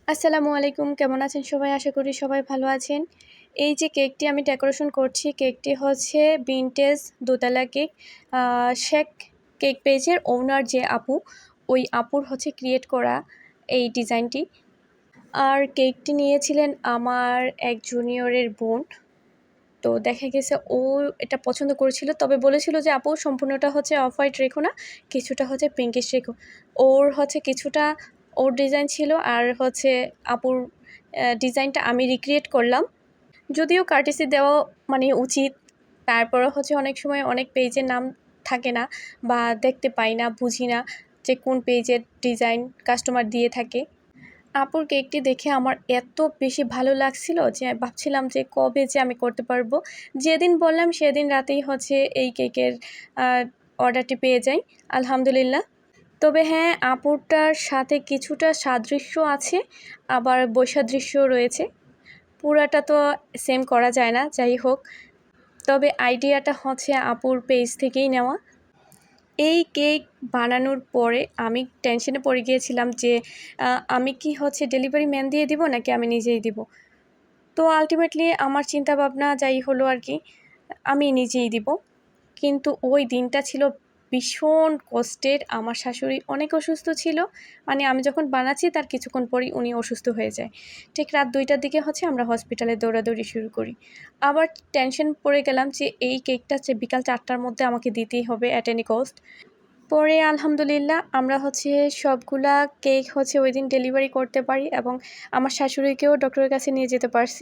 আসসালামু আলাইকুম, কেমন আছেন সবাই? আশা করি সবাই ভালো আছেন। এই যে কেকটি আমি ডেকোরেশন করছি, কেকটি হচ্ছে ভিনটেজ দোতলা কেক। শেখ কেক পেজের ওনার যে আপু, ওই আপুর হচ্ছে ক্রিয়েট করা এই ডিজাইনটি। আর কেকটি নিয়েছিলেন আমার এক জুনিয়রের বোন। তো দেখা গেছে ও এটা পছন্দ করেছিল, তবে বলেছিল যে আপু সম্পূর্ণটা হচ্ছে অফ হোয়াইট রেখো না, কিছুটা হচ্ছে পিঙ্কিশ রেখো। ওর হচ্ছে কিছুটা ওর ডিজাইন ছিল, আর হচ্ছে আপুর ডিজাইনটা আমি রিক্রিয়েট করলাম। যদিও কার্টিসি দেওয়া মানে উচিত, তারপরে হচ্ছে অনেক সময় অনেক পেজের নাম থাকে না, বা দেখতে পাই না, বুঝি না যে কোন পেজের ডিজাইন কাস্টমার দিয়ে থাকে। আপুর কেকটি দেখে আমার এত বেশি ভালো লাগছিল যে ভাবছিলাম যে কবে যে আমি করতে পারবো। যেদিন বললাম সেদিন রাতেই হচ্ছে এই কেকের অর্ডারটি পেয়ে যাই, আলহামদুলিল্লাহ। তবে হ্যাঁ, আপুরটার সাথে কিছুটা সাদৃশ্য আছে, আবার বৈসাদৃশ্য রয়েছে। পুরাটা তো সেম করা যায় না, যাই হোক। তবে আইডিয়াটা হচ্ছে আপুর পেজ থেকেই নেওয়া। এই কেক বানানোর পরে আমি টেনশনে পড়ে গিয়েছিলাম যে আমি কি হচ্ছে ডেলিভারি ম্যান দিয়ে দিব নাকি আমি নিজেই দিব। তো আলটিমেটলি আমার চিন্তা ভাবনা যাই হলো আর কি, আমি নিজেই দিব। কিন্তু ওই দিনটা ছিল ভীষণ কষ্টের। আমার শাশুড়ি অনেক অসুস্থ ছিল, মানে আমি যখন বানাচ্ছি তার কিছুক্ষণ পরেই উনি অসুস্থ হয়ে যায়। ঠিক রাত 2টার দিকে হচ্ছে আমরা হসপিটালে দৌড়াদৌড়ি শুরু করি। আবার টেনশন পড়ে গেলাম যে এই কেকটা হচ্ছে বিকাল 4টার মধ্যে আমাকে দিতেই হবে অ্যাট এনি কস্ট। পরে আলহামদুলিল্লাহ আমরা হচ্ছে সবগুলা কেক হচ্ছে ওই দিন ডেলিভারি করতে পারি, এবং আমার শাশুড়িকেও ডক্টরের কাছে নিয়ে যেতে পারছি।